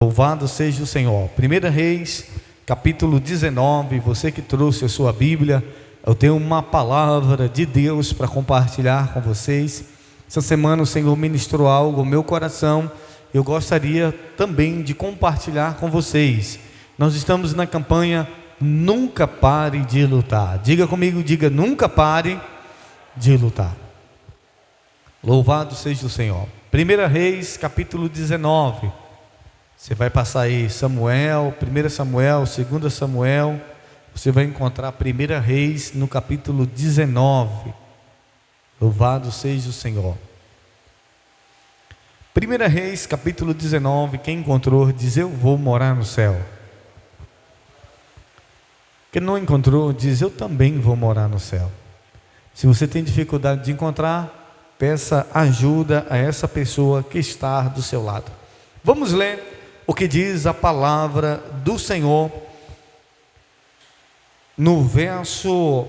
Louvado seja o Senhor. 1 Reis, capítulo 19. Você que trouxe a sua Bíblia, eu tenho uma palavra de Deus para compartilhar com vocês. Essa semana o Senhor ministrou algo ao meu coração. Eu gostaria também de compartilhar com vocês. Nós estamos na campanha Nunca Pare de Lutar. Diga comigo, diga: nunca pare de lutar. Louvado seja o Senhor. 1 Reis, capítulo 19. Você vai passar aí Samuel, 1 Samuel, 2 Samuel. Você vai encontrar 1 Reis no capítulo 19. Louvado seja o Senhor. 1 Reis, capítulo 19. Quem encontrou, diz: eu vou morar no céu. Quem não encontrou, diz: eu também vou morar no céu. Se você tem dificuldade de encontrar, peça ajuda a essa pessoa que está do seu lado. Vamos ler o que diz a palavra do Senhor no verso,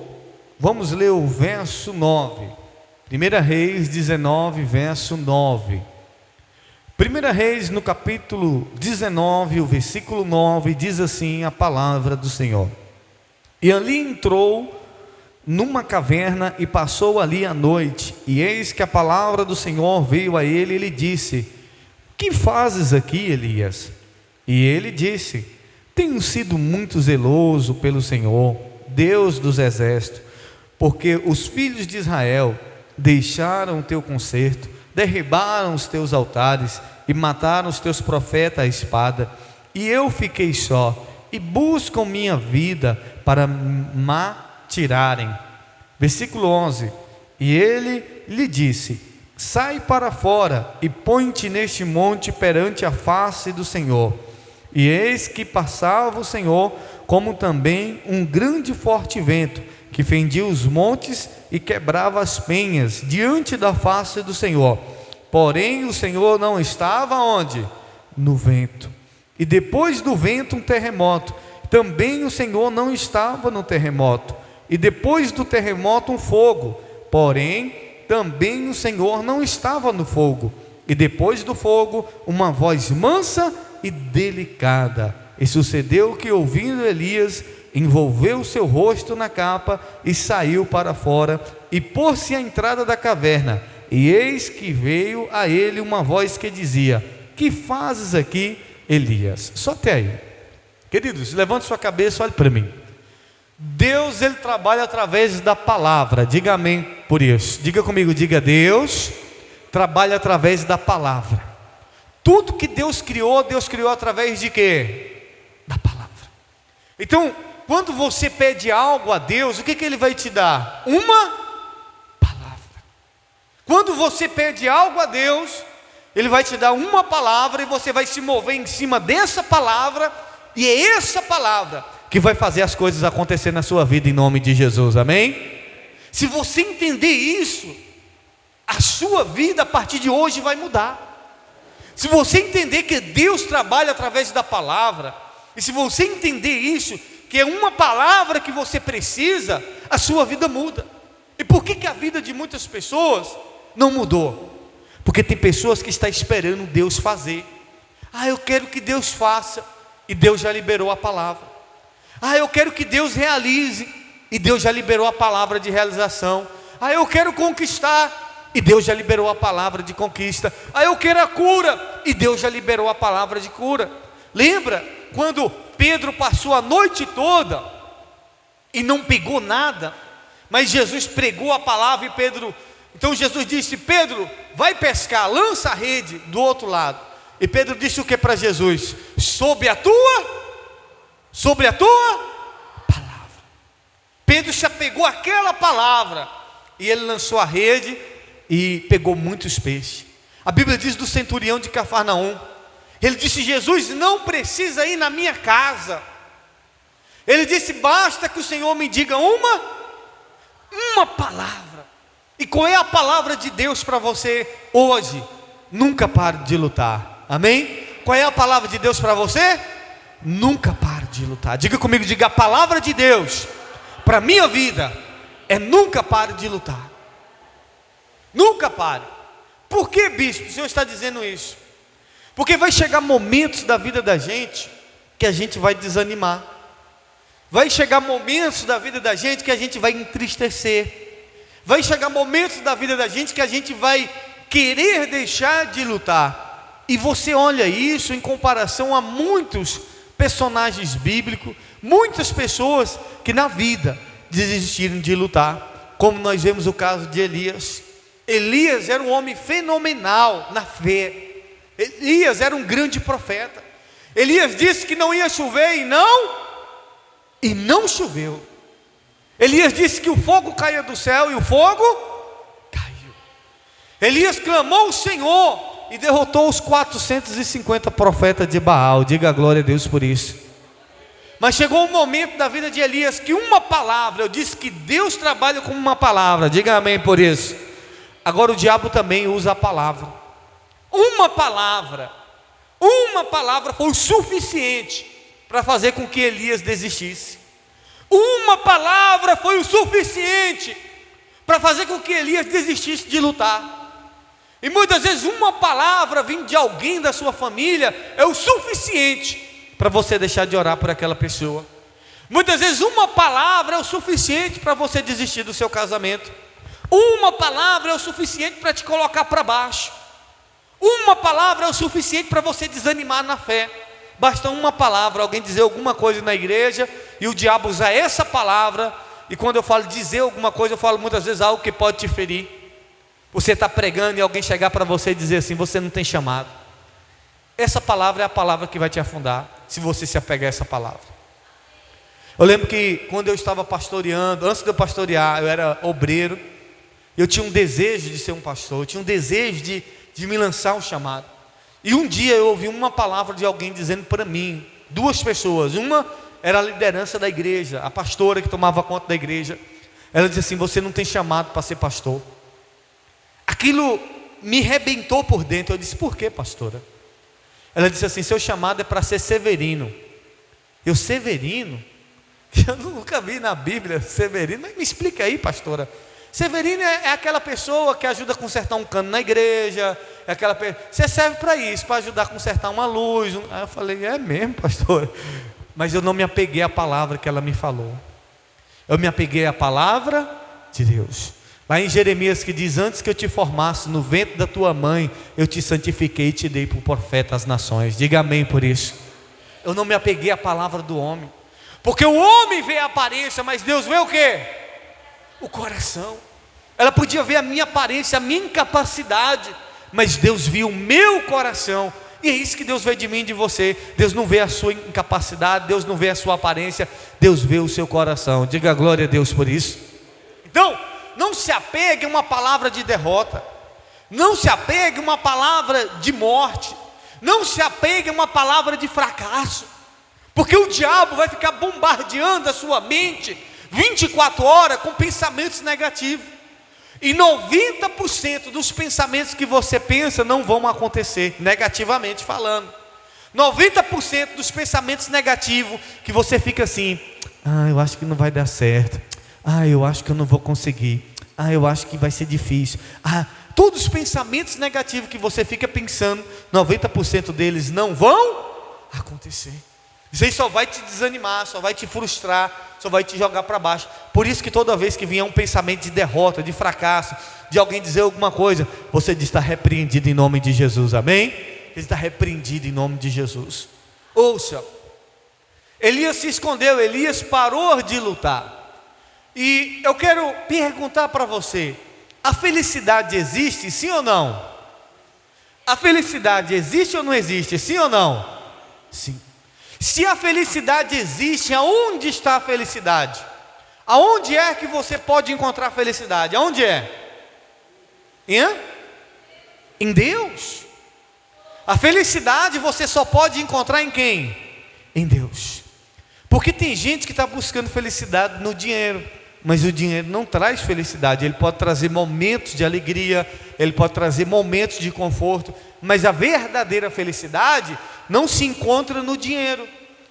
vamos ler o verso 9. 1 Reis 19, verso 9. 1 Reis no capítulo 19, o versículo 9, diz assim a palavra do Senhor: e ali entrou numa caverna e passou ali a noite, e eis que a palavra do Senhor veio a ele e lhe disse: que fazes aqui, Elias? E ele disse: tenho sido muito zeloso pelo Senhor, Deus dos exércitos, porque os filhos de Israel deixaram o teu concerto, derribaram os teus altares e mataram os teus profetas à espada, e eu fiquei só, e buscam minha vida para tirarem. Versículo 11: e ele lhe disse: sai para fora e põe-te neste monte perante a face do Senhor. E eis que passava o Senhor, como também um grande e forte vento, que fendia os montes e quebrava as penhas diante da face do Senhor. Porém o Senhor não estava onde? No vento. E depois do vento um terremoto. Também o Senhor não estava no terremoto. E depois do terremoto um fogo. Porém também o Senhor não estava no fogo. E depois do fogo uma voz mansa e delicada. E sucedeu que, ouvindo Elias, envolveu seu rosto na capa e saiu para fora e pôs-se à entrada da caverna. E eis que veio a ele uma voz que dizia: que fazes aqui, Elias? Só até aí. Queridos, levante sua cabeça, olhe para mim. Deus, ele trabalha através da palavra. Diga amém por isso. Diga comigo, diga: Deus trabalha através da palavra. Tudo que Deus criou através de quê? Da palavra. Então, quando você pede algo a Deus, o que ele vai te dar? Uma palavra. Quando você pede algo a Deus, ele vai te dar uma palavra, e você vai se mover em cima dessa palavra, e é essa palavra que vai fazer as coisas acontecer na sua vida, em nome de Jesus, amém? Se você entender isso, a sua vida a partir de hoje vai mudar. Se você entender que Deus trabalha através da palavra, e se você entender isso, que é uma palavra que você precisa, a sua vida muda. E por que a vida de muitas pessoas não mudou? Porque tem pessoas que estão esperando Deus fazer. Eu quero que Deus faça, e Deus já liberou a palavra. Eu quero que Deus realize, e Deus já liberou a palavra de realização. Eu quero conquistar, e Deus já liberou a palavra de conquista. Eu quero a cura, e Deus já liberou a palavra de cura. Lembra quando Pedro passou a noite toda e não pegou nada, mas Jesus pregou a palavra, e Pedro, então Jesus disse: Pedro, vai pescar, lança a rede do outro lado. E Pedro disse o que para Jesus? Sobre a tua palavra. Pedro se apegou àquela palavra, e ele lançou a rede e pegou muitos peixes. A Bíblia diz do centurião de Cafarnaum, ele disse: Jesus não precisa ir na minha casa. Ele disse: basta que o Senhor me diga uma palavra. E qual é a palavra de Deus para você hoje? Nunca pare de lutar, amém? Qual é a palavra de Deus para você? Nunca pare de lutar. Diga comigo, diga: a palavra de Deus para minha vida é nunca pare de lutar. Nunca pare. Por que, bispo, o senhor está dizendo isso? Porque vai chegar momentos da vida da gente que a gente vai desanimar. Vai chegar momentos da vida da gente que a gente vai entristecer. Vai chegar momentos da vida da gente que a gente vai querer deixar de lutar. E você olha isso em comparação a muitos personagens bíblicos, muitas pessoas que na vida desistiram de lutar, como nós vemos o caso de Elias. Elias era um homem fenomenal na fé. Elias era um grande profeta. Elias disse que não ia chover e não choveu. Elias disse que o fogo caia do céu e o fogo caiu. Elias clamou ao Senhor e derrotou os 450 profetas de Baal. Diga glória a Deus por isso. Mas chegou um momento da vida de Elias que uma palavra, eu disse que Deus trabalha com uma palavra, diga amém por isso. Agora o diabo também usa a palavra. Uma palavra foi o suficiente para fazer com que Elias desistisse. Uma palavra foi o suficiente para fazer com que Elias desistisse de lutar. E muitas vezes uma palavra vindo de alguém da sua família é o suficiente para você deixar de orar por aquela pessoa. Muitas vezes uma palavra é o suficiente para você desistir do seu casamento. Uma palavra é o suficiente para te colocar para baixo. Uma palavra é o suficiente para você desanimar na fé. Basta uma palavra, alguém dizer alguma coisa na igreja e o diabo usa essa palavra. E quando eu falo dizer alguma coisa, eu falo muitas vezes algo que pode te ferir. Você está pregando e alguém chegar para você e dizer assim: você não tem chamado. Essa palavra é a palavra que vai te afundar, se você se apegar a essa palavra. Eu lembro que quando eu estava pastoreando, antes de eu pastorear, eu era obreiro. Eu tinha um desejo de ser um pastor, eu tinha um desejo de me lançar um chamado. E um dia eu ouvi uma palavra de alguém dizendo para mim, duas pessoas. Uma era a liderança da igreja, a pastora que tomava conta da igreja. Ela disse assim: você não tem chamado para ser pastor. Aquilo me rebentou por dentro. Eu disse: por quê, pastora? Ela disse assim: seu chamado é para ser Severino. Eu, Severino? Eu nunca vi na Bíblia Severino. Mas me explica aí, pastora. Severino é aquela pessoa que ajuda a consertar um cano na igreja, é aquela você serve para isso, para ajudar a consertar uma luz. Aí eu falei: é mesmo, pastor? Mas eu não me apeguei à palavra que ela me falou. Eu me apeguei à palavra de Deus. Lá em Jeremias que diz: antes que eu te formasse no ventre da tua mãe, eu te santifiquei e te dei por profeta às nações. Diga amém por isso. Eu não me apeguei à palavra do homem, porque o homem vê a aparência, mas Deus vê o quê? O coração. Ela podia ver a minha aparência, a minha incapacidade, mas Deus viu o meu coração. E é isso que Deus vê de mim e de você. Deus não vê a sua incapacidade, Deus não vê a sua aparência, Deus vê o seu coração. Diga glória a Deus por isso. Então, não se apegue a uma palavra de derrota, não se apegue a uma palavra de morte, não se apegue a uma palavra de fracasso, porque o diabo vai ficar bombardeando a sua mente 24 horas com pensamentos negativos. E 90% dos pensamentos que você pensa não vão acontecer, negativamente falando. 90% dos pensamentos negativos que você fica assim: eu acho que não vai dar certo, eu acho que eu não vou conseguir, eu acho que vai ser difícil. Todos os pensamentos negativos que você fica pensando, 90% deles não vão acontecer. Isso aí só vai te desanimar, só vai te frustrar, só vai te jogar para baixo. Por isso que toda vez que vier um pensamento de derrota, de fracasso, de alguém dizer alguma coisa, você diz: está repreendido em nome de Jesus, amém? Ele está repreendido em nome de Jesus. Ouça, Elias se escondeu, Elias parou de lutar. E eu quero perguntar para você: a felicidade existe, sim ou não? A felicidade existe ou não existe, sim ou não? Sim. Se a felicidade existe, aonde está a felicidade? Aonde é que você pode encontrar felicidade? Aonde é? Em Deus. A felicidade você só pode encontrar em quem? Em Deus. Porque tem gente que está buscando felicidade no dinheiro, mas o dinheiro não traz felicidade. Ele pode trazer momentos de alegria, ele pode trazer momentos de conforto, mas a verdadeira felicidade não se encontra no dinheiro.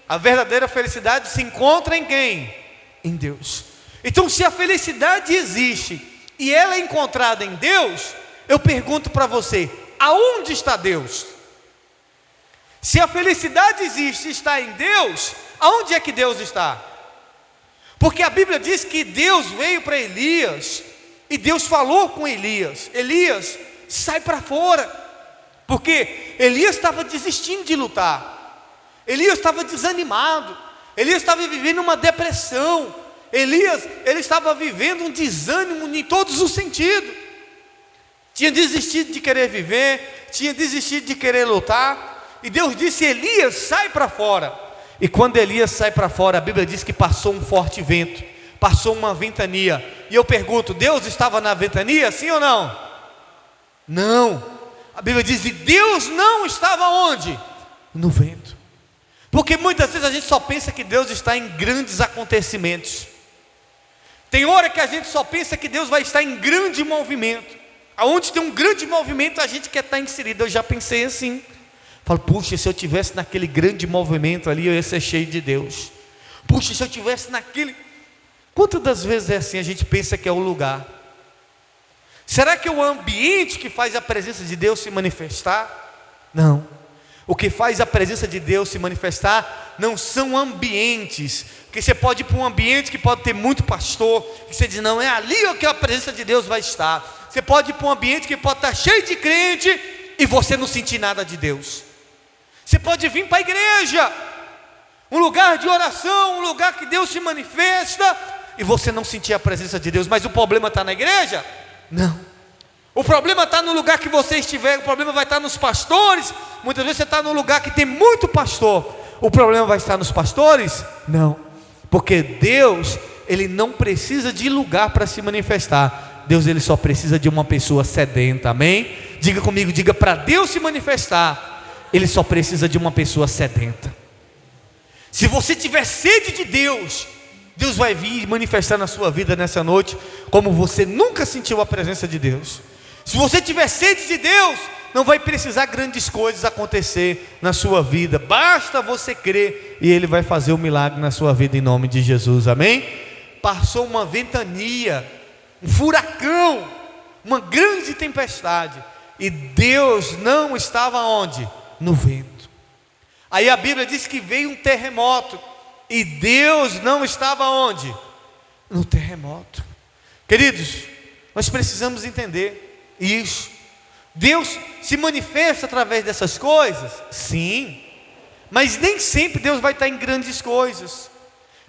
A verdadeira felicidade se encontra em quem? Em Deus. Então, se a felicidade existe e ela é encontrada em Deus, eu pergunto para você: aonde está Deus? Se a felicidade existe e está em Deus, aonde é que Deus está? Porque a Bíblia diz que Deus veio para Elias e Deus falou com Elias: Elias, sai para fora, porque Elias estava desistindo de lutar, Elias estava desanimado, Elias estava vivendo uma depressão, Elias, ele estava vivendo um desânimo em todos os sentidos, tinha desistido de querer viver, tinha desistido de querer lutar, e Deus disse: Elias, sai para fora. E quando Elias sai para fora, a Bíblia diz que passou um forte vento, passou uma ventania. E eu pergunto: Deus estava na ventania, sim ou não? Não. A Bíblia diz: e Deus não estava onde? No vento. Porque muitas vezes a gente só pensa que Deus está em grandes acontecimentos. Tem hora que a gente só pensa que Deus vai estar em grande movimento. Aonde tem um grande movimento, a gente quer estar inserido. Eu já pensei assim. Falo: puxa, se eu tivesse naquele grande movimento ali, eu ia ser cheio de Deus. Puxa, se eu tivesse naquele... Quantas das vezes é assim? A gente pensa que é o lugar. Será que é o ambiente que faz a presença de Deus se manifestar? Não. O que faz a presença de Deus se manifestar não são ambientes. Porque você pode ir para um ambiente que pode ter muito pastor, e você diz: não, é ali que a presença de Deus vai estar. Você pode ir para um ambiente que pode estar cheio de crente e você não sentir nada de Deus. Você pode vir para a igreja, um lugar de oração, um lugar que Deus se manifesta, e você não sentir a presença de Deus. Mas o problema está na igreja? Não. O problema está no lugar que você estiver. O problema vai estar nos pastores. Muitas vezes você está num lugar que tem muito pastor. O problema vai estar nos pastores? Não. Porque Deus, Ele não precisa de lugar para se manifestar. Deus, Ele só precisa de uma pessoa sedenta. Amém? Diga comigo, diga: para Deus se manifestar, Ele só precisa de uma pessoa sedenta. Se você tiver sede de Deus, Deus vai vir manifestar na sua vida nessa noite, como você nunca sentiu a presença de Deus. Se você tiver sede de Deus, não vai precisar grandes coisas acontecer na sua vida, basta você crer, e Ele vai fazer o milagre na sua vida, em nome de Jesus, amém? Passou uma ventania, um furacão, uma grande tempestade, e Deus não estava onde? No vento. Aí a Bíblia diz que veio um terremoto, e Deus não estava onde? No terremoto. Queridos, nós precisamos entender isso. Deus se manifesta através dessas coisas? Sim. Mas nem sempre Deus vai estar em grandes coisas.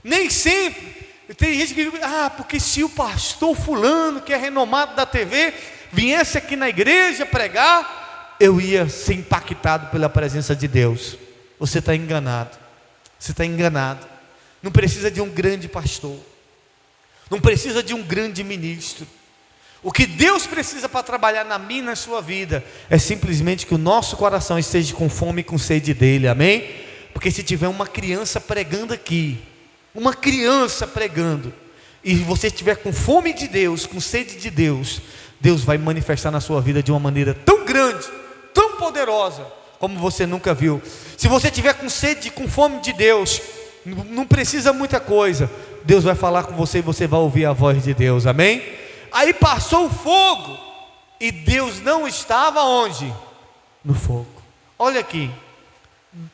Nem sempre. Tem gente que diz: porque se o pastor fulano, que é renomado da TV, viesse aqui na igreja pregar, eu ia ser impactado pela presença de Deus. Você está enganado. Você está enganado. Não precisa de um grande pastor, não precisa de um grande ministro. O que Deus precisa para trabalhar na minha e na sua vida é simplesmente que o nosso coração esteja com fome e com sede dele, amém? Porque se tiver uma criança pregando aqui, uma criança pregando, e você estiver com fome de Deus, com sede de Deus, Deus vai manifestar na sua vida de uma maneira tão grande, tão poderosa, como você nunca viu. Se você tiver com sede, com fome de Deus, não precisa muita coisa, Deus vai falar com você e você vai ouvir a voz de Deus, amém? Aí passou o fogo, e Deus não estava onde? No fogo. Olha aqui,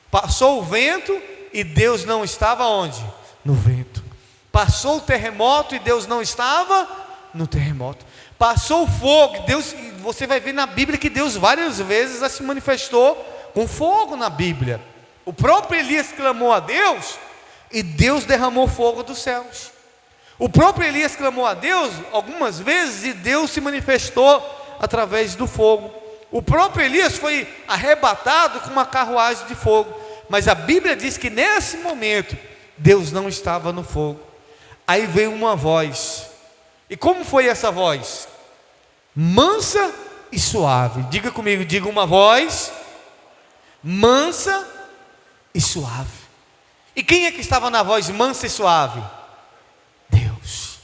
passou o vento, e Deus não estava onde? No vento. Passou o terremoto, e Deus não estava no terremoto. Passou o fogo, Deus, você vai ver na Bíblia que Deus várias vezes se manifestou com fogo na Bíblia. O próprio Elias clamou a Deus, e Deus derramou fogo dos céus. O próprio Elias clamou a Deus algumas vezes, e Deus se manifestou através do fogo. O próprio Elias foi arrebatado com uma carruagem de fogo, mas a Bíblia diz que nesse momento Deus não estava no fogo. Aí veio uma voz, e como foi essa voz? Mansa e suave. Diga comigo, diga: uma voz mansa e suave. E quem é que estava na voz mansa e suave? Deus.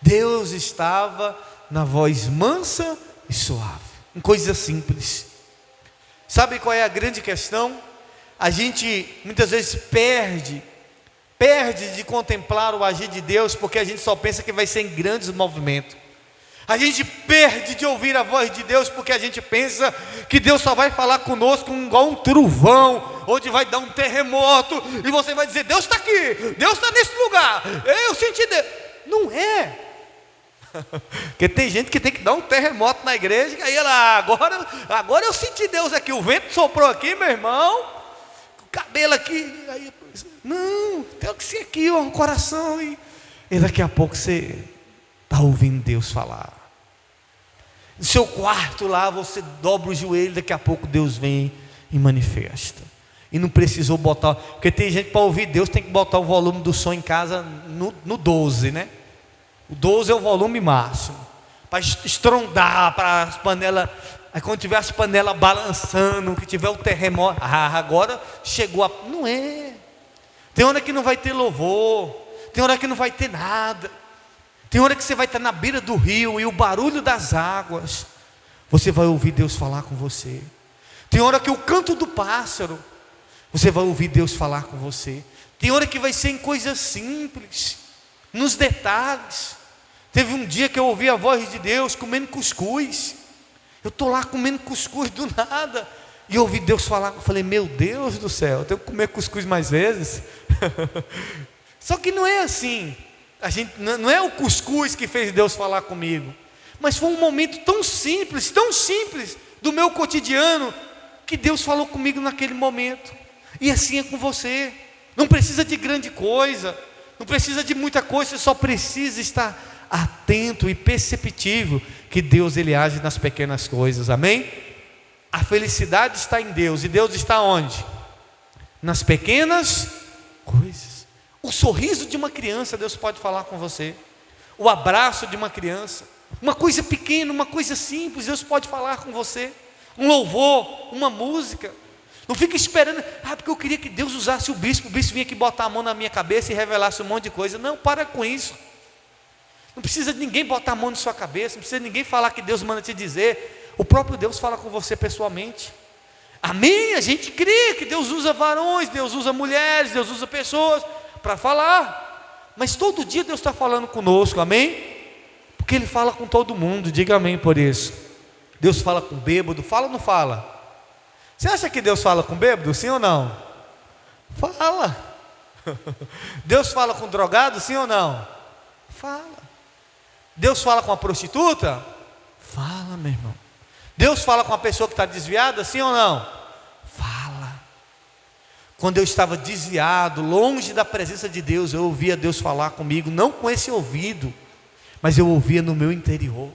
Deus estava na voz mansa e suave. Uma coisa simples. Sabe qual é a grande questão? A gente muitas vezes perde de contemplar o agir de Deus, porque a gente só pensa que vai ser em grandes movimentos. A gente perde de ouvir a voz de Deus porque a gente pensa que Deus só vai falar conosco igual um trovão, onde vai dar um terremoto e você vai dizer: Deus está aqui, Deus está nesse lugar, eu senti Deus. Não é. Porque tem gente que tem que dar um terremoto na igreja, e aí ela, agora eu senti Deus aqui, o vento soprou aqui, meu irmão, o cabelo aqui, aí, não, tem que ser aqui, ó, o coração, e daqui a pouco você está ouvindo Deus falar. No seu quarto lá, você dobra o joelho, daqui a pouco Deus vem e manifesta. E não precisou botar, porque tem gente que para ouvir Deus tem que botar o volume do som em casa no 12, né? O 12 é o volume máximo, para estrondar, para as panelas. Aí quando tiver as panelas balançando, que tiver o terremoto, agora chegou a. Não é. Tem hora que não vai ter louvor, tem hora que não vai ter nada. Tem hora que você vai estar na beira do rio e o barulho das águas, você vai ouvir Deus falar com você. Tem hora que o canto do pássaro, você vai ouvir Deus falar com você. Tem hora que vai ser em coisas simples, nos detalhes. Teve um dia que eu ouvi a voz de Deus comendo cuscuz. Eu estou lá comendo cuscuz do nada, e eu ouvi Deus falar. Eu falei: meu Deus do céu, eu tenho que comer cuscuz mais vezes. Só que não é assim. A gente, não é o cuscuz que fez Deus falar comigo, mas foi um momento tão simples do meu cotidiano, que Deus falou comigo naquele momento. E assim é com você. Não precisa de grande coisa, não precisa de muita coisa, você só precisa estar atento e perceptível que Deus, Ele age nas pequenas coisas, amém? A felicidade está em Deus, e Deus está onde? Nas pequenas coisas. O sorriso de uma criança, Deus pode falar com você. O abraço de uma criança, uma coisa pequena, uma coisa simples, Deus pode falar com você. Um louvor, uma música. Não fica esperando, porque eu queria que Deus usasse o bispo vinha aqui botar a mão na minha cabeça e revelasse um monte de coisa. Não, para com isso. Não precisa de ninguém botar a mão na sua cabeça, não precisa de ninguém falar que Deus manda te dizer. O próprio Deus fala com você pessoalmente. Amém? A gente crê que Deus usa varões, Deus usa mulheres, Deus usa pessoas para falar. Mas todo dia Deus está falando conosco, amém? Porque Ele fala com todo mundo, diga amém por isso. Deus fala com bêbado, fala ou não fala? Você acha que Deus fala com bêbado, sim ou não? Fala. Deus fala com drogado, sim ou não? Fala. Deus fala com a prostituta? Fala, meu irmão. Deus fala com a pessoa que está desviada, sim ou não? Fala. Quando eu estava desviado, longe da presença de Deus, eu ouvia Deus falar comigo, não com esse ouvido, mas eu ouvia no meu interior.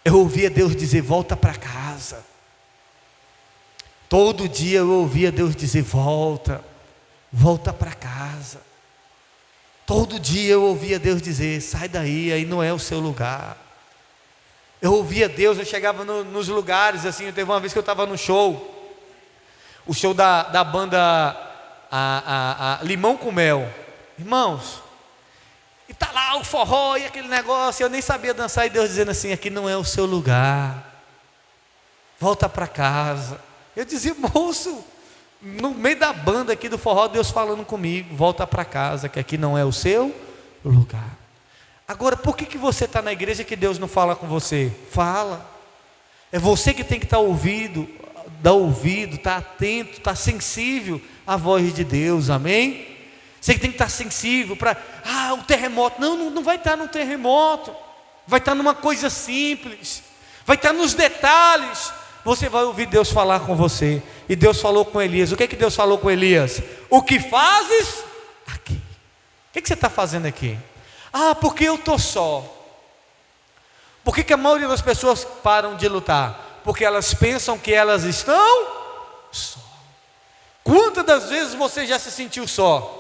Eu ouvia Deus dizer: volta para casa. Todo dia eu ouvia Deus dizer: volta para casa. Todo dia eu ouvia Deus dizer: sai daí, aí não é o seu lugar. Eu ouvia Deus, eu chegava nos lugares assim. Teve uma vez que eu estava no show, o show da banda a Limão com Mel, irmãos, e tá lá o forró e aquele negócio, eu nem sabia dançar, e Deus dizendo assim: aqui não é o seu lugar, volta para casa. Eu dizia: moço, no meio da banda aqui do forró, Deus falando comigo: volta para casa, que aqui não é o seu lugar. Agora, por que você está na igreja que Deus não fala com você? Fala. É você que tem que estar dar ouvido, estar atento, estar sensível à voz de Deus, amém? Você que tem que estar sensível para, o terremoto. Não vai estar no terremoto, vai estar numa coisa simples, vai estar nos detalhes. Você vai ouvir Deus falar com você. E Deus falou com Elias. O que Deus falou com Elias? O que fazes aqui? O que você está fazendo aqui? Porque eu estou só. Por que a maioria das pessoas param de lutar? Porque elas pensam que elas estão só. Quantas das vezes você já se sentiu só?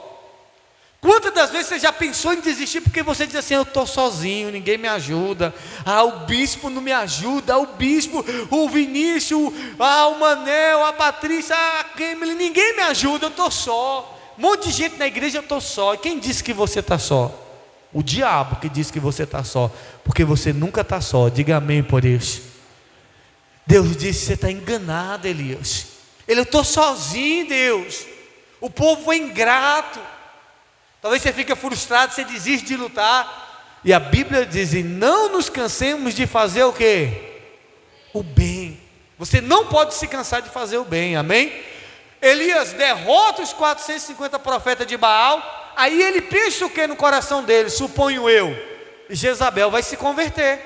Quantas das vezes você já pensou em desistir porque você diz assim: eu estou sozinho, ninguém me ajuda, o bispo não me ajuda, o bispo, o Vinícius, o Manel, a Patrícia, a Kemily, ninguém me ajuda, eu estou só. Um monte de gente na igreja, eu estou só. E quem disse que você está só? O diabo que diz que você está só, porque você nunca está só. Diga amém por isso. Deus disse: você está enganado, Elias. Eu estou sozinho, Deus. O povo foi ingrato. Talvez você fique frustrado, você desiste de lutar. E a Bíblia diz: e não nos cansemos de fazer o quê? O bem. Você não pode se cansar de fazer o bem, amém? Elias derrota os 450 profetas de Baal. Aí ele pensa o que no coração dele? Suponho eu, Jezabel vai se converter,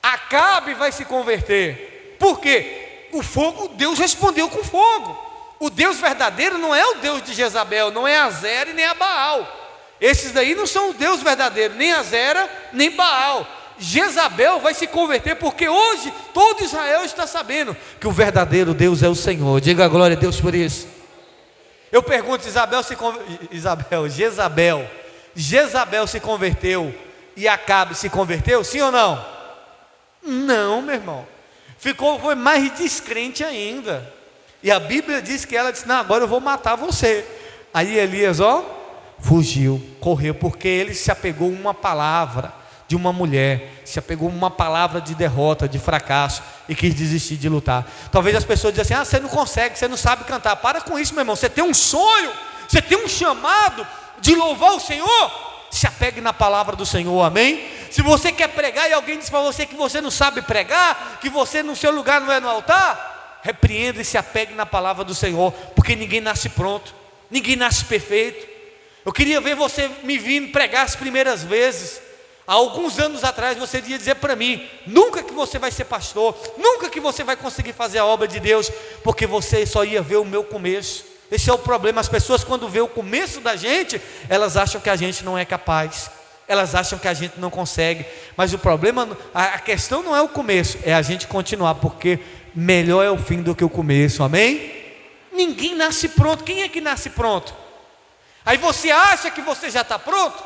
Acabe vai se converter. Por quê? O fogo, Deus respondeu com fogo. O Deus verdadeiro não é o Deus de Jezabel, não é Azera e nem a Baal. Esses daí não são o Deus verdadeiro, nem Azera, nem Baal. Jezabel vai se converter, porque hoje todo Israel está sabendo que o verdadeiro Deus é o Senhor. Diga glória a Deus por isso. Eu pergunto, Jezabel se converteu e Acabe se converteu, sim ou não? Não, meu irmão. Foi mais descrente ainda. E a Bíblia diz que ela disse: não, agora eu vou matar você. Aí Elias, fugiu, correu, porque ele se apegou a uma palavra de uma mulher, se apegou a uma palavra de derrota, de fracasso, e quis desistir de lutar. Talvez as pessoas dizem assim: você não consegue, você não sabe cantar. Para com isso, meu irmão. Você tem um sonho, você tem um chamado de louvar o Senhor. Se apegue na palavra do Senhor, amém? Se você quer pregar e alguém diz para você que você não sabe pregar, que você no seu lugar não é no altar, repreenda e se apegue na palavra do Senhor, porque ninguém nasce pronto, ninguém nasce perfeito. Eu queria ver você me vindo pregar as primeiras vezes. Há alguns anos atrás você ia dizer para mim: nunca que você vai ser pastor, nunca que você vai conseguir fazer a obra de Deus, porque você só ia ver o meu começo. Esse é o problema. As pessoas, quando vê o começo da gente, elas acham que a gente não é capaz, elas acham que a gente não consegue. Mas o problema, a questão não é o começo, é a gente continuar, porque melhor é o fim do que o começo, amém? Ninguém nasce pronto. Quem é que nasce pronto? Aí você acha que você já está pronto?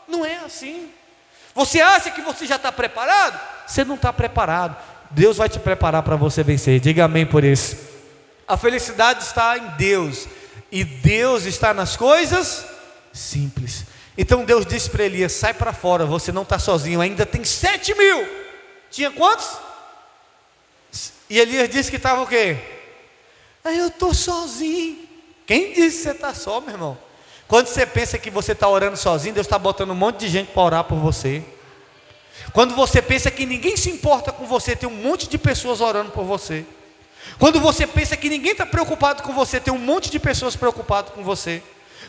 Não é assim. Você acha que você já está preparado? Você não está preparado. Deus vai te preparar para você vencer. Diga amém por isso. A felicidade está em Deus, e Deus está nas coisas simples. Então Deus disse para Elias: sai para fora, você não está sozinho, ainda tem 7.000. Tinha quantos? E Elias disse que estava o quê? Eu estou sozinho. Quem disse que você está só, meu irmão? Quando você pensa que você está orando sozinho, Deus está botando um monte de gente para orar por você. Quando você pensa que ninguém se importa com você, tem um monte de pessoas orando por você. Quando você pensa que ninguém está preocupado com você, tem um monte de pessoas preocupadas com você.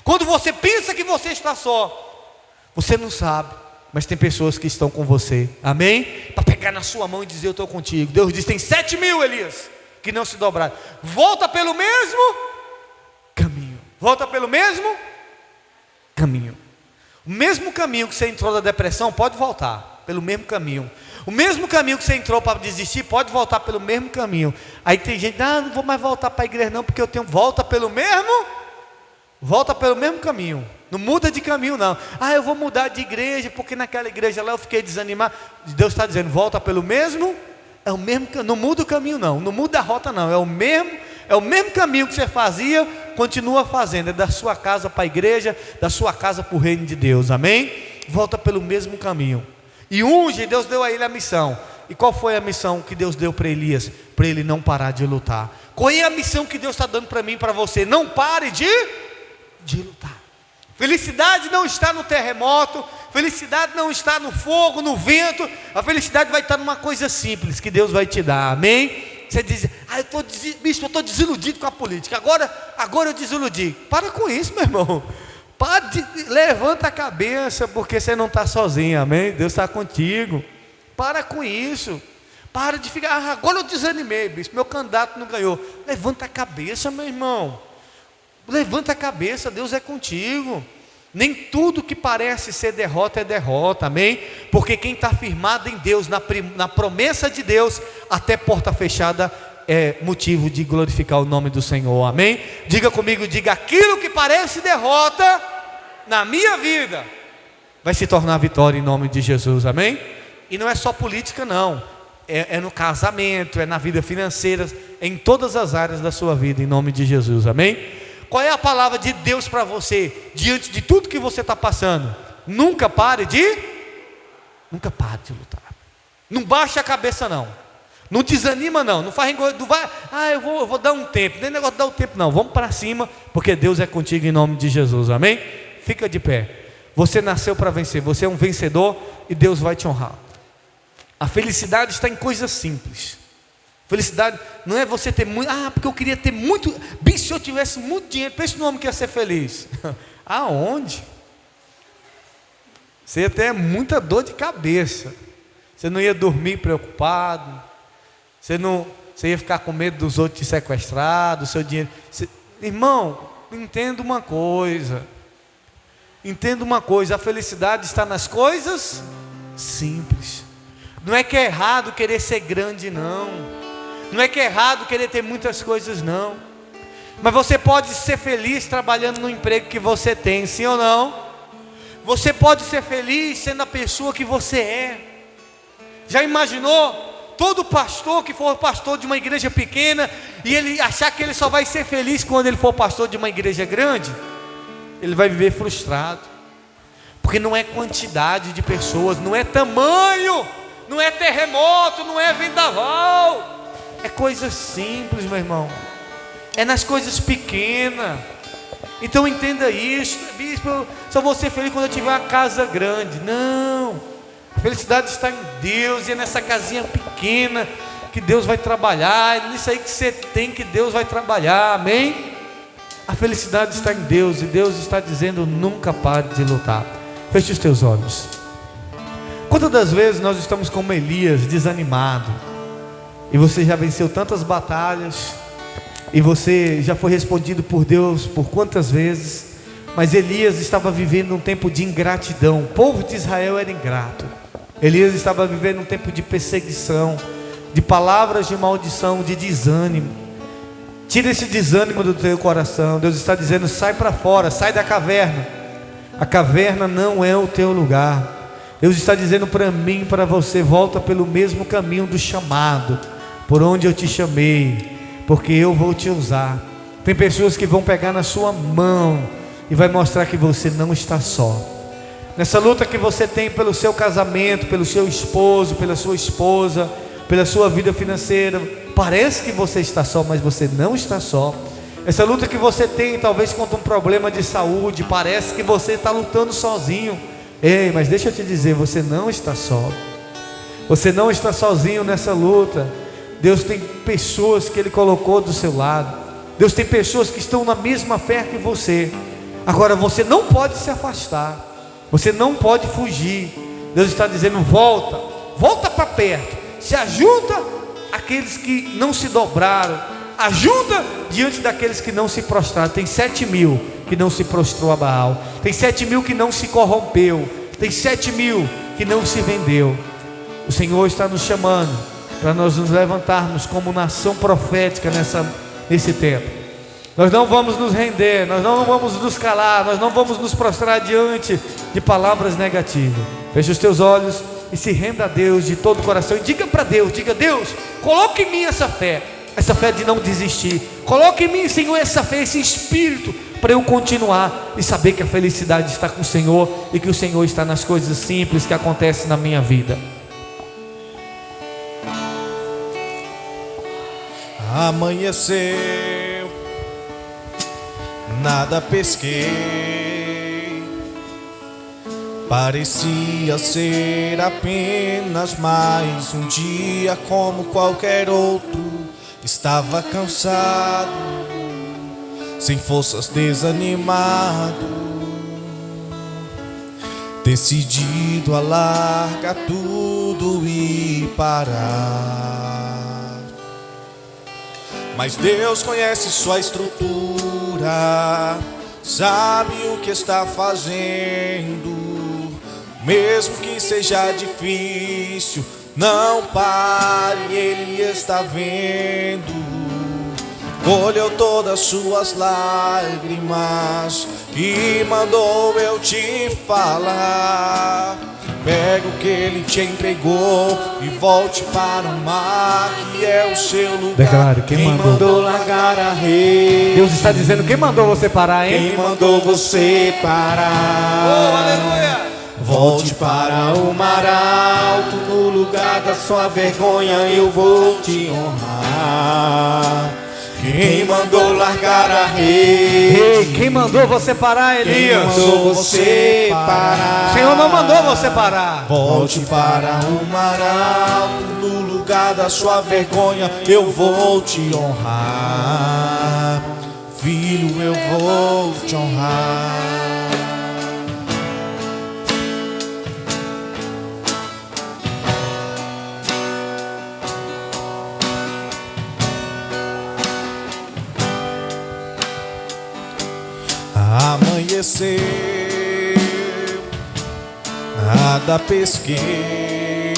Quando você pensa que você está só, você não sabe, mas tem pessoas que estão com você, amém? Para pegar na sua mão e dizer: eu estou contigo. Deus diz: tem 7.000, Elias, que não se dobraram. Volta pelo mesmo caminho. Volta pelo mesmo caminho. O mesmo caminho que você entrou da depressão, pode voltar pelo mesmo caminho. O mesmo caminho que você entrou para desistir, pode voltar pelo mesmo caminho. Aí tem gente: não vou mais voltar para a igreja não, porque eu tenho. Volta pelo mesmo caminho. Não muda de caminho não. Eu vou mudar de igreja, porque naquela igreja lá eu fiquei desanimado. Deus está dizendo: volta pelo mesmo. É o mesmo, não muda o caminho não muda a rota não, é o mesmo caminho que você fazia, continua fazendo. É da sua casa para a igreja, da sua casa para o reino de Deus, amém? Volta pelo mesmo caminho. E unge, Deus deu a ele a missão. E qual foi a missão que Deus deu para Elias? Para ele não parar de lutar. Qual é a missão que Deus está dando para mim e para você? Não pare de lutar. Felicidade não está no terremoto, felicidade não está no fogo, no vento. A felicidade vai estar numa coisa simples que Deus vai te dar, amém? Você diz: eu estou desiludido com a política, agora eu desiludi. Para com isso, meu irmão. Levanta a cabeça, porque você não está sozinho, amém? Deus está contigo. Para com isso. Para de ficar: agora eu desanimei, bispo, meu candidato não ganhou. Levanta a cabeça, meu irmão. Levanta a cabeça, Deus é contigo. Nem tudo que parece ser derrota é derrota, amém? Porque quem está firmado em Deus, na promessa de Deus, até porta fechada é motivo de glorificar o nome do Senhor, amém? Diga comigo, diga: aquilo que parece derrota na minha vida vai se tornar vitória em nome de Jesus, amém? E não é só política não, é no casamento, é na vida financeira, em todas as áreas da sua vida, em nome de Jesus, amém? Qual é a palavra de Deus para você, diante de tudo que você está passando? Nunca pare de lutar. Não baixe a cabeça não. Não desanima não. Não vai, eu vou dar um tempo. Nem negócio de dar um tempo não. Vamos para cima, porque Deus é contigo em nome de Jesus, amém? Fica de pé. Você nasceu para vencer, você é um vencedor e Deus vai te honrar. A felicidade está em coisas simples. Felicidade não é você ter muito, porque eu queria ter muito, bicho, se eu tivesse muito dinheiro, pensa no homem que ia ser feliz. Aonde? Você ia ter muita dor de cabeça, você não ia dormir preocupado, você ia ficar com medo dos outros te sequestrar, do seu dinheiro. Irmão, entenda uma coisa, a felicidade está nas coisas simples. Não é que é errado querer ser grande, não é que é errado querer ter muitas coisas, não, mas você pode ser feliz trabalhando no emprego que você tem, sim ou não? Você pode ser feliz sendo a pessoa que você é. Já imaginou? Todo pastor que for pastor de uma igreja pequena e ele achar que ele só vai ser feliz quando ele for pastor de uma igreja grande, ele vai viver frustrado, porque não é quantidade de pessoas, não é tamanho, não é terremoto, não é vendaval, é coisas simples, meu irmão, é nas coisas pequenas. Então entenda isso, bispo, só vou ser feliz quando eu tiver uma casa grande. Não, a felicidade está em Deus, e é nessa casinha pequena que Deus vai trabalhar, é nisso aí que você tem que Deus vai trabalhar, amém? A felicidade está em Deus, e Deus está dizendo: nunca pare de lutar. Feche os teus olhos. Quantas das vezes nós estamos como Elias, desanimado, e você já venceu tantas batalhas, e você já foi respondido por Deus por quantas vezes, mas Elias estava vivendo um tempo de ingratidão. O povo de Israel era ingrato. Elias estava vivendo um tempo de perseguição, de palavras de maldição, de desânimo. Tira esse desânimo do teu coração. Deus está dizendo: sai para fora, sai da caverna. A caverna não é o teu lugar. Deus está dizendo para mim e para você: volta pelo mesmo caminho do chamado, por onde eu te chamei, porque eu vou te usar. Tem pessoas que vão pegar na sua mão e vai mostrar que você não está só. Nessa luta que você tem pelo seu casamento, pelo seu esposo, pela sua esposa, pela sua vida financeira, parece que você está só, mas você não está só. Essa luta que você tem talvez contra um problema de saúde, parece que você está lutando sozinho. Ei, mas deixa eu te dizer, você não está só. Você não está sozinho nessa luta. Deus tem pessoas que Ele colocou do seu lado. Deus tem pessoas que estão na mesma fé que você. Agora você não pode se afastar, você não pode fugir. Deus está dizendo: volta para perto, se ajunta aqueles que não se dobraram, ajuda diante daqueles que não se prostraram. Tem 7.000 que não se prostrou a Baal, tem 7.000 que não se corrompeu, tem 7.000 que não se vendeu. O Senhor está nos chamando para nós nos levantarmos como nação profética nesse tempo. Nós não vamos nos render, nós não vamos nos calar, nós não vamos nos prostrar diante de palavras negativas. Feche os teus olhos e se renda a Deus de todo o coração e diga para Deus: Deus, coloque em mim essa fé de não desistir. Coloque em mim, Senhor, essa fé, esse espírito, para eu continuar e saber que a felicidade está com o Senhor e que o Senhor está nas coisas simples que acontecem na minha vida. Amanheceu, nada pesquei, parecia ser apenas mais um dia como qualquer outro. Estava cansado, sem forças, desanimado, decidido a largar tudo e parar. Mas Deus conhece sua estrutura, sabe o que está fazendo. Mesmo que seja difícil, não pare, Ele está vendo. Colheu todas suas lágrimas e mandou eu te falar. Pega o que Ele te entregou e volte para o mar, que é o seu lugar. Declare: quem mandou largar a rede? Deus está dizendo: quem mandou você parar, hein? Quem mandou você parar? Oh, aleluia! Volte para o mar alto, no lugar da sua vergonha eu vou te honrar. Quem mandou largar a rede? Ei, quem mandou você parar, Elias? Quem mandou você parar? O Senhor não mandou você parar. Volte para o mar alto, no lugar da sua vergonha eu vou te honrar. Filho, eu vou te honrar. Amanheceu, nada pesquei,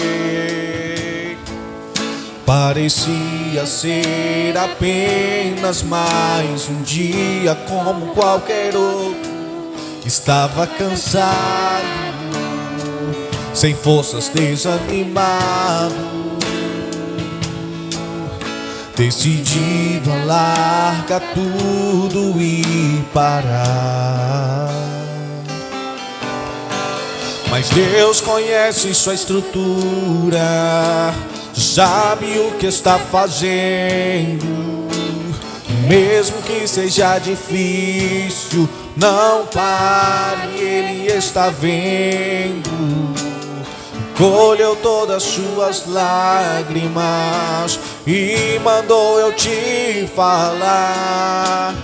parecia ser apenas mais um dia como qualquer outro. Estava cansado, sem forças, desanimado, decidido a largar tudo e parar. Mas Deus conhece sua estrutura, sabe o que está fazendo. Mesmo que seja difícil, não pare, Ele está vendo. Colheu todas as suas lágrimas e mandou eu te falar.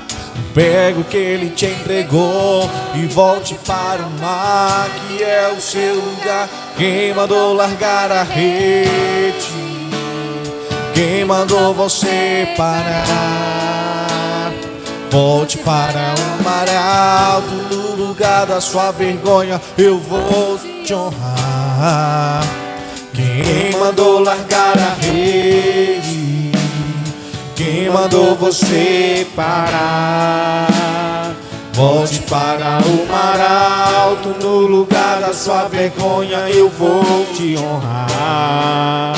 Pega o que Ele te entregou e volte para o mar, que é o seu lugar. Quem mandou largar a rede? Quem mandou você parar? Volte para o mar alto, no lugar da sua vergonha eu vou te honrar. Quem mandou largar a rede? Quem mandou você parar? Volte para o mar alto, no lugar da sua vergonha eu vou te honrar.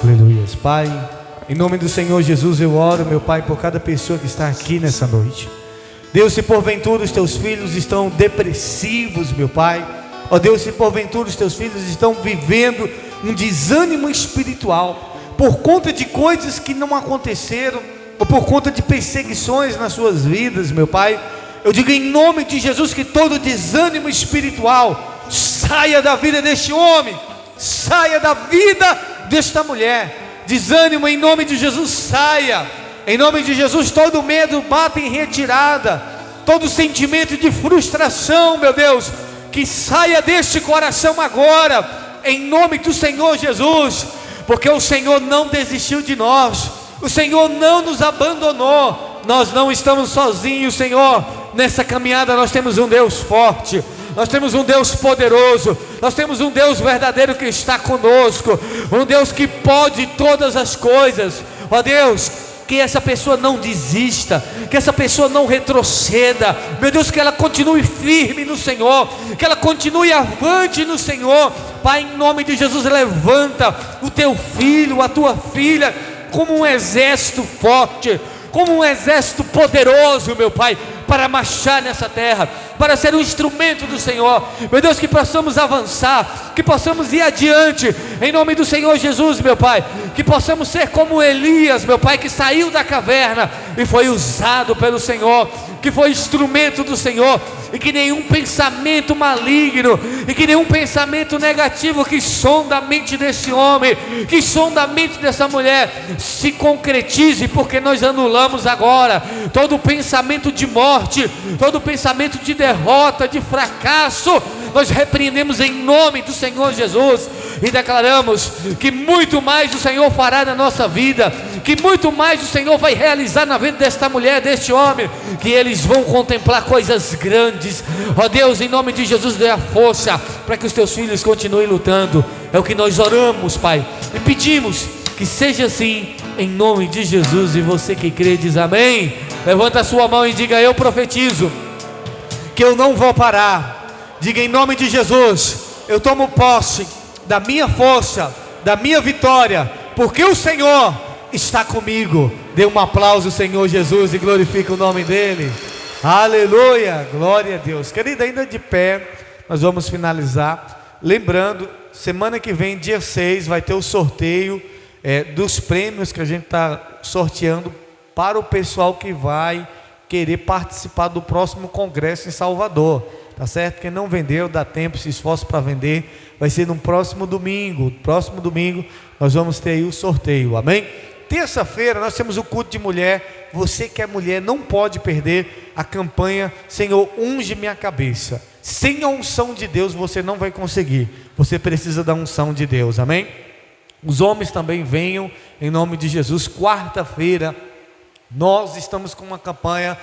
Aleluia. Pai, em nome do Senhor Jesus eu oro, meu Pai, por cada pessoa que está aqui nessa noite. Deus, se porventura os teus filhos estão depressivos, meu Pai, ó Deus, se porventura os teus filhos estão vivendo um desânimo espiritual, por conta de coisas que não aconteceram, ou por conta de perseguições nas suas vidas, meu Pai, eu digo em nome de Jesus que todo desânimo espiritual saia da vida deste homem, saia da vida desta mulher. Desânimo em nome de Jesus saia. Em nome de Jesus, todo medo bata em retirada, todo sentimento de frustração, meu Deus, que saia deste coração agora, em nome do Senhor Jesus, porque o Senhor não desistiu de nós, o Senhor não nos abandonou, nós não estamos sozinhos, Senhor. Nessa caminhada nós temos um Deus forte, nós temos um Deus poderoso, nós temos um Deus verdadeiro que está conosco, um Deus que pode todas as coisas. Ó Deus, que essa pessoa não desista, que essa pessoa não retroceda, meu Deus, que ela continue firme no Senhor, que ela continue avante no Senhor. Pai, em nome de Jesus, levanta o teu filho, a tua filha, como um exército forte, como um exército poderoso, meu Pai, para marchar nessa terra, para ser um instrumento do Senhor, meu Deus, que possamos avançar, que possamos ir adiante, em nome do Senhor Jesus, meu Pai, que possamos ser como Elias, meu Pai, que saiu da caverna e foi usado pelo Senhor, que foi instrumento do Senhor, e que nenhum pensamento maligno, e que nenhum pensamento negativo que sonda a mente desse homem, que sonda a mente dessa mulher, se concretize, porque nós anulamos agora todo pensamento de morte, todo pensamento de derrota, de fracasso. Nós repreendemos em nome do Senhor Jesus e declaramos que muito mais o Senhor fará na nossa vida, que muito mais o Senhor vai realizar na vida desta mulher, deste homem, que eles vão contemplar coisas grandes. Ó Deus, em nome de Jesus, dê a força para que os teus filhos continuem lutando. É o que nós oramos, Pai, e pedimos que seja assim, em nome de Jesus. E você que crê diz amém. Levanta a sua mão e diga: eu profetizo que eu não vou parar. Diga em nome de Jesus: eu tomo posse da minha força, da minha vitória, porque o Senhor está comigo. Dê um aplauso ao Senhor Jesus e glorifica o nome dEle. Aleluia, glória a Deus. Querida, ainda de pé, nós vamos finalizar. Lembrando, semana que vem, dia 6, vai ter o sorteio dos prêmios que a gente está sorteando para o pessoal que vai querer participar do próximo congresso em Salvador, tá certo? Quem não vendeu, dá tempo, se esforce para vender. Vai ser no próximo domingo. Próximo domingo nós vamos ter aí o sorteio, amém? Terça-feira nós temos o culto de mulher. Você que é mulher não pode perder a campanha Senhor, unge minha cabeça. Sem a unção de Deus você não vai conseguir. Você precisa da unção de Deus, amém? Os homens também venham em nome de Jesus. Quarta-feira nós estamos com uma campanha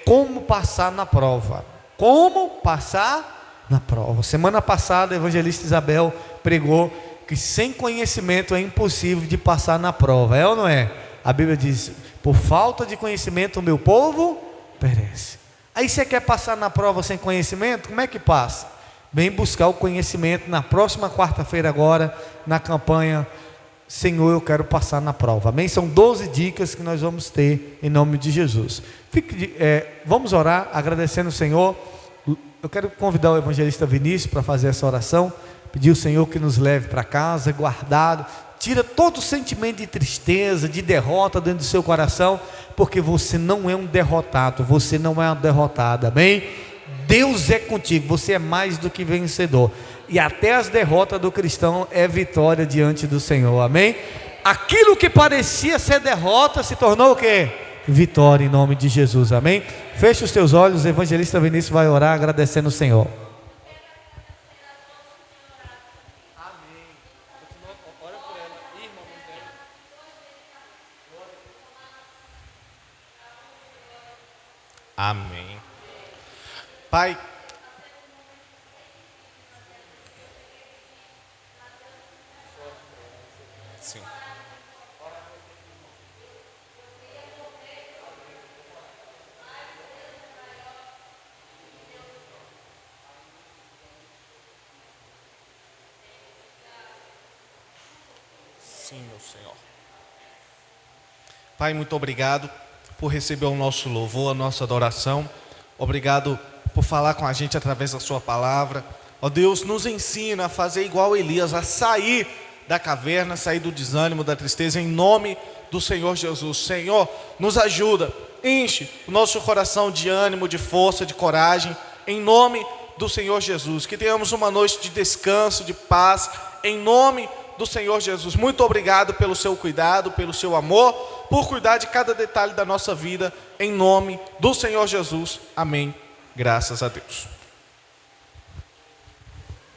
como passar na prova. Como passar na prova. Semana passada a evangelista Isabel pregou que sem conhecimento é impossível de passar na prova. É ou não é? A Bíblia diz: por falta de conhecimento o meu povo perece. Aí você quer passar na prova sem conhecimento? Como é que passa? Vem buscar o conhecimento na próxima quarta-feira agora, na campanha Senhor, eu quero passar na prova, amém? São 12 dicas que nós vamos ter em nome de Jesus. Vamos orar agradecendo o Senhor. Eu quero convidar o evangelista Vinícius para fazer essa oração, pedir ao Senhor que nos leve para casa, guardado, tira todo o sentimento de tristeza, de derrota dentro do seu coração, porque você não é um derrotado, você não é uma derrotada, amém? Deus é contigo, você é mais do que vencedor. E até as derrotas do cristão é vitória diante do Senhor, amém? Aquilo que parecia ser derrota se tornou o quê? Vitória em nome de Jesus, amém? Feche os teus olhos, o evangelista Vinícius vai orar agradecendo o Senhor. Amém. Ora por ela, irmã. Amém. Pai, sim. Sim, meu Senhor. Pai, muito obrigado por receber o nosso louvor, a nossa adoração. Obrigado por falar com a gente através da sua palavra. Ó Deus, nos ensina a fazer igual Elias, a sair da caverna, sair do desânimo, da tristeza, em nome do Senhor Jesus. Senhor, nos ajuda, enche o nosso coração de ânimo, de força, de coragem, em nome do Senhor Jesus. Que tenhamos uma noite de descanso, de paz, em nome do Senhor Jesus. Muito obrigado pelo seu cuidado, pelo seu amor, por cuidar de cada detalhe da nossa vida, em nome do Senhor Jesus. Amém. Graças a Deus.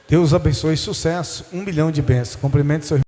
Deus abençoe, sucesso, 1 milhão de bênçãos. Cumprimente seu irmão.